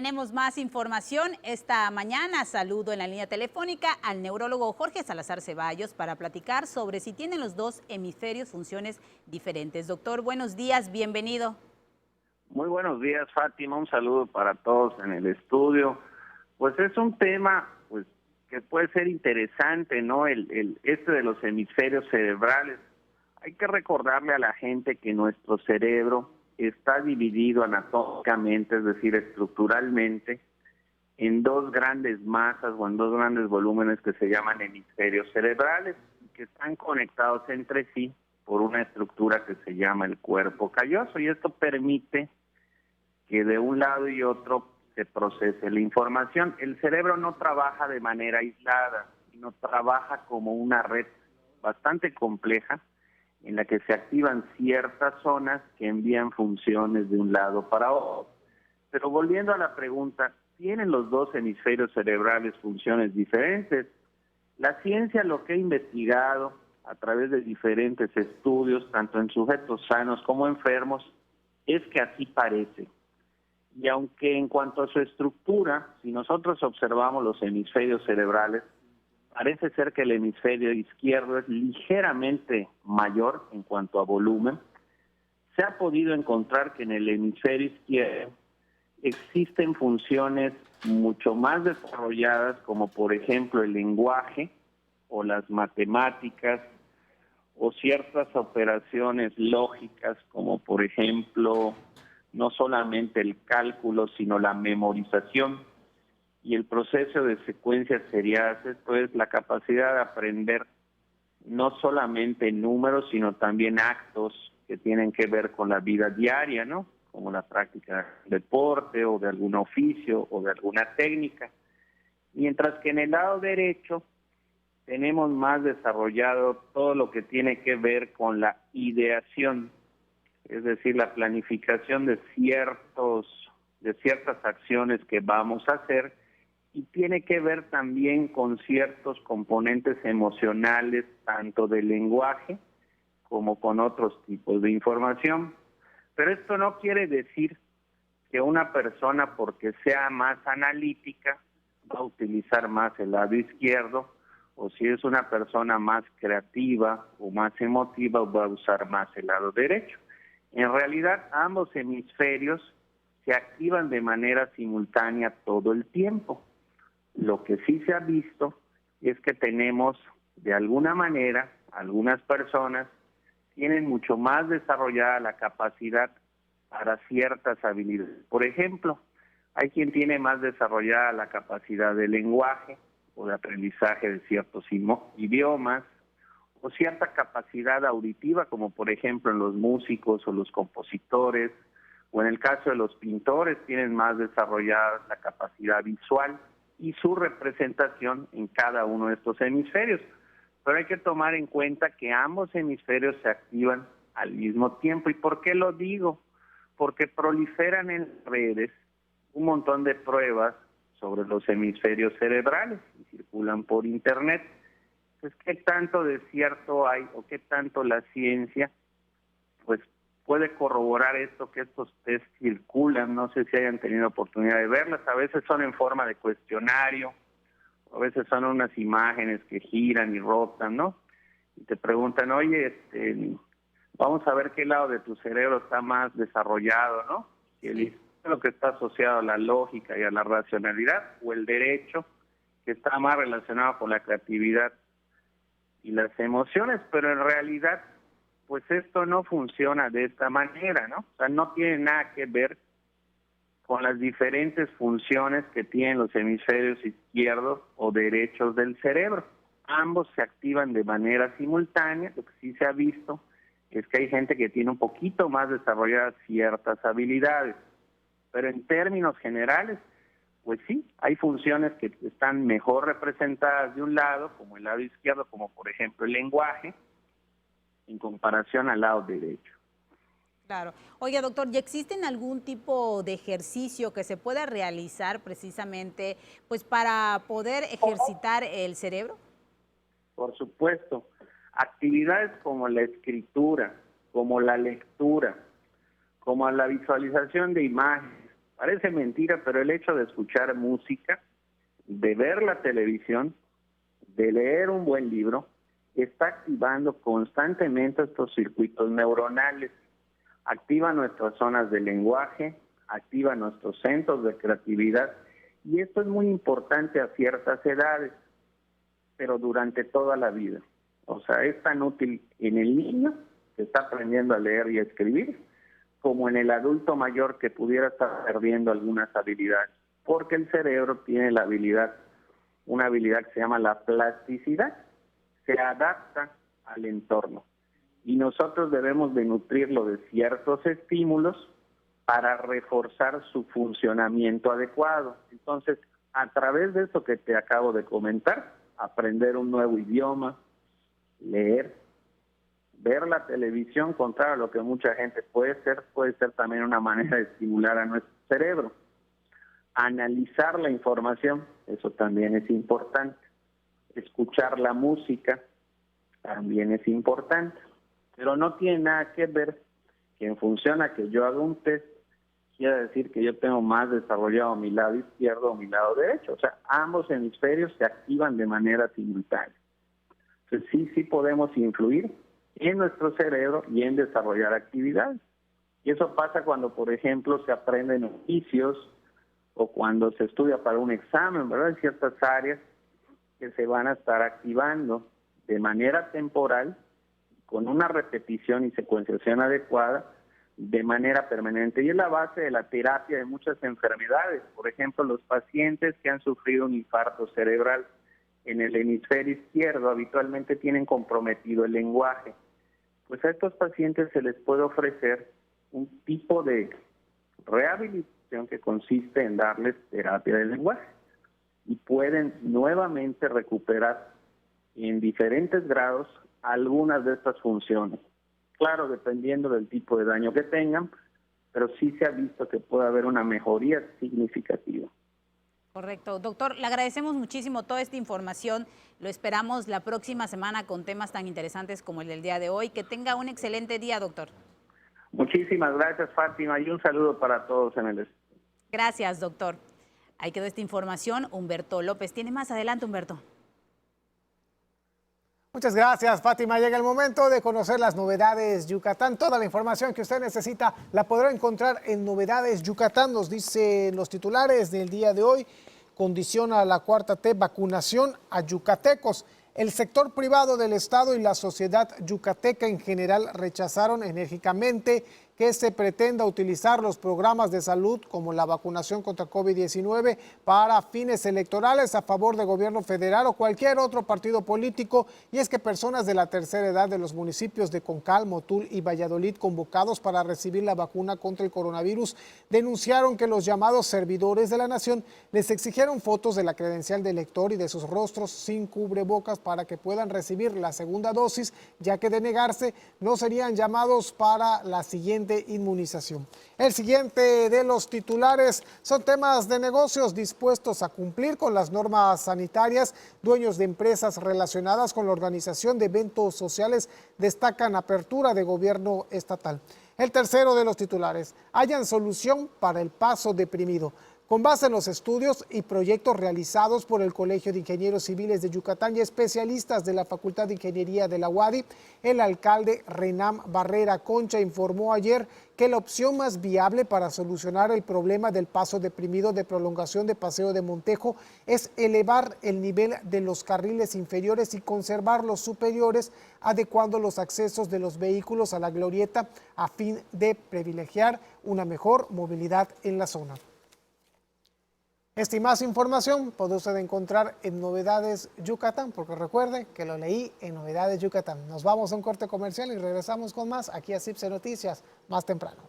tenemos más información esta mañana. Saludo en la línea telefónica al neurólogo Jorge Salazar Ceballos para platicar sobre si tienen los dos hemisferios funciones diferentes. Doctor, buenos días, bienvenido. Muy buenos días, Fátima. Un saludo para todos en el estudio. Pues es un tema que puede ser interesante, ¿no? Este de los hemisferios cerebrales. Hay que recordarle a la gente que nuestro cerebro está dividido anatómicamente, es decir, estructuralmente, en dos grandes masas o en dos grandes volúmenes que se llaman hemisferios cerebrales, que están conectados entre sí por una estructura que se llama el cuerpo calloso, y esto permite que de un lado y otro se procese la información. El cerebro no trabaja de manera aislada, sino trabaja como una red bastante compleja en la que se activan ciertas zonas que envían funciones de un lado para otro. Pero volviendo a la pregunta, ¿tienen los dos hemisferios cerebrales funciones diferentes? La ciencia lo que ha investigado a través de diferentes estudios, tanto en sujetos sanos como enfermos, es que así parece. Y aunque en cuanto a su estructura, si nosotros observamos los hemisferios cerebrales, parece ser que el hemisferio izquierdo es ligeramente mayor en cuanto a volumen, se ha podido encontrar que en el hemisferio izquierdo existen funciones mucho más desarrolladas, como por ejemplo el lenguaje o las matemáticas o ciertas operaciones lógicas, como por ejemplo no solamente el cálculo, sino la memorización y el proceso de secuencias seriadas. Esto es la capacidad de aprender no solamente números, sino también actos que tienen que ver con la vida diaria, ¿no? Como la práctica de deporte o de algún oficio o de alguna técnica. Mientras que en el lado derecho tenemos más desarrollado todo lo que tiene que ver con la ideación, es decir, la planificación de ciertas acciones que vamos a hacer, y tiene que ver también con ciertos componentes emocionales, tanto del lenguaje como con otros tipos de información. Pero esto no quiere decir que una persona, porque sea más analítica, va a utilizar más el lado izquierdo, o si es una persona más creativa o más emotiva, va a usar más el lado derecho. En realidad, ambos hemisferios se activan de manera simultánea todo el tiempo. Lo que sí se ha visto es que tenemos, de alguna manera, algunas personas tienen mucho más desarrollada la capacidad para ciertas habilidades. Por ejemplo, hay quien tiene más desarrollada la capacidad de lenguaje o de aprendizaje de ciertos idiomas, o cierta capacidad auditiva, como por ejemplo en los músicos o los compositores, o en el caso de los pintores tienen más desarrollada la capacidad visual y su representación en cada uno de estos hemisferios. Pero hay que tomar en cuenta que ambos hemisferios se activan al mismo tiempo. ¿Y por qué lo digo? Porque proliferan en redes un montón de pruebas sobre los hemisferios cerebrales y circulan por internet. Pues, ¿qué tanto de cierto hay o qué tanto la ciencia pues puede corroborar esto, que estos test circulan? No sé si hayan tenido oportunidad de verlas. A veces son en forma de cuestionario, a veces son unas imágenes que giran y rotan, ¿no? Y te preguntan, oye, vamos a ver qué lado de tu cerebro está más desarrollado, ¿no? Si el izquierdo, que está asociado a la lógica y a la racionalidad, o el derecho, que está más relacionado con la creatividad y las emociones. Pero en realidad, pues esto no funciona de esta manera, ¿no? O sea, no tiene nada que ver con las diferentes funciones que tienen los hemisferios izquierdos o derechos del cerebro. Ambos se activan de manera simultánea. Lo que sí se ha visto es que hay gente que tiene un poquito más desarrolladas ciertas habilidades, pero en términos generales, pues sí, hay funciones que están mejor representadas de un lado, como el lado izquierdo, como por ejemplo el lenguaje, en comparación al lado derecho. Claro. Oiga, doctor, ¿ya existen algún tipo de ejercicio que se pueda realizar precisamente pues para poder ejercitar el cerebro? Por supuesto, actividades como la escritura, como la lectura, como la visualización de imágenes, Parece mentira, pero el hecho de escuchar música, de ver la televisión, de leer un buen libro, está activando constantemente estos circuitos neuronales. Activa nuestras zonas de lenguaje, activa nuestros centros de creatividad, y esto es muy importante a ciertas edades, pero durante toda la vida. O sea, es tan útil en el niño que está aprendiendo a leer y a escribir, como en el adulto mayor que pudiera estar perdiendo algunas habilidades, porque el cerebro tiene la habilidad, una habilidad que se llama la plasticidad, se adapta al entorno, y nosotros debemos de nutrirlo de ciertos estímulos para reforzar su funcionamiento adecuado. Entonces, a través de esto que te acabo de comentar, aprender un nuevo idioma, leer, ver la televisión, contrario a lo que mucha gente puede ser también una manera de estimular a nuestro cerebro. Analizar la información, eso también es importante. Escuchar la música también es importante, pero no tiene nada que ver que en función a que yo haga un test, quiere decir que yo tengo más desarrollado mi lado izquierdo o mi lado derecho. O sea, ambos hemisferios se activan de manera simultánea. Entonces sí podemos influir en nuestro cerebro y en desarrollar actividades. Y eso pasa cuando, por ejemplo, se aprenden oficios o cuando se estudia para un examen, ¿verdad? Hay ciertas áreas que se van a estar activando de manera temporal, con una repetición y secuenciación adecuada, de manera permanente. Y es la base de la terapia de muchas enfermedades. Por ejemplo, los pacientes que han sufrido un infarto cerebral en el hemisferio izquierdo habitualmente tienen comprometido el lenguaje. Pues a estos pacientes se les puede ofrecer un tipo de rehabilitación que consiste en darles terapia del lenguaje y pueden nuevamente recuperar en diferentes grados algunas de estas funciones. Claro, dependiendo del tipo de daño que tengan, pero sí se ha visto que puede haber una mejoría significativa. Correcto. Doctor, le agradecemos muchísimo toda esta información. Lo esperamos la próxima semana con temas tan interesantes como el del día de hoy. Que tenga un excelente día, doctor. Muchísimas gracias, Fátima, y un saludo para todos en el estudio. Gracias, doctor. Ahí quedó esta información. Humberto López tiene más. Adelante, Humberto. Muchas gracias, Fátima. Llega el momento de conocer las novedades Yucatán. Toda la información que usted necesita la podrá encontrar en Novedades Yucatán. Nos dicen los titulares del día de hoy. Condiciona la cuarta T vacunación a yucatecos. El sector privado del Estado y la sociedad yucateca en general rechazaron enérgicamente que se pretenda utilizar los programas de salud como la vacunación contra COVID-19 para fines electorales a favor del gobierno federal o cualquier otro partido político. Y es que personas de la tercera edad de los municipios de Concal, Motul y Valladolid convocados para recibir la vacuna contra el coronavirus denunciaron que los llamados servidores de la nación les exigieron fotos de la credencial de elector y de sus rostros sin cubrebocas para que puedan recibir la segunda dosis, ya que de negarse no serían llamados para la siguiente inmunización. El siguiente de los titulares son temas de negocios dispuestos a cumplir con las normas sanitarias. Dueños de empresas relacionadas con la organización de eventos sociales destacan apertura de gobierno estatal. El tercero de los titulares, hallan solución para el paso deprimido. Con base en los estudios y proyectos realizados por el Colegio de Ingenieros Civiles de Yucatán y especialistas de la Facultad de Ingeniería de la UADY, el alcalde Renam Barrera Concha informó ayer que la opción más viable para solucionar el problema del paso deprimido de prolongación de Paseo de Montejo es elevar el nivel de los carriles inferiores y conservar los superiores, adecuando los accesos de los vehículos a la glorieta a fin de privilegiar una mejor movilidad en la zona. Esta y más información puede usted encontrar en Novedades Yucatán, porque recuerde que lo leí en Novedades Yucatán. Nos vamos a un corte comercial y regresamos con más aquí a CIPSE Noticias más temprano.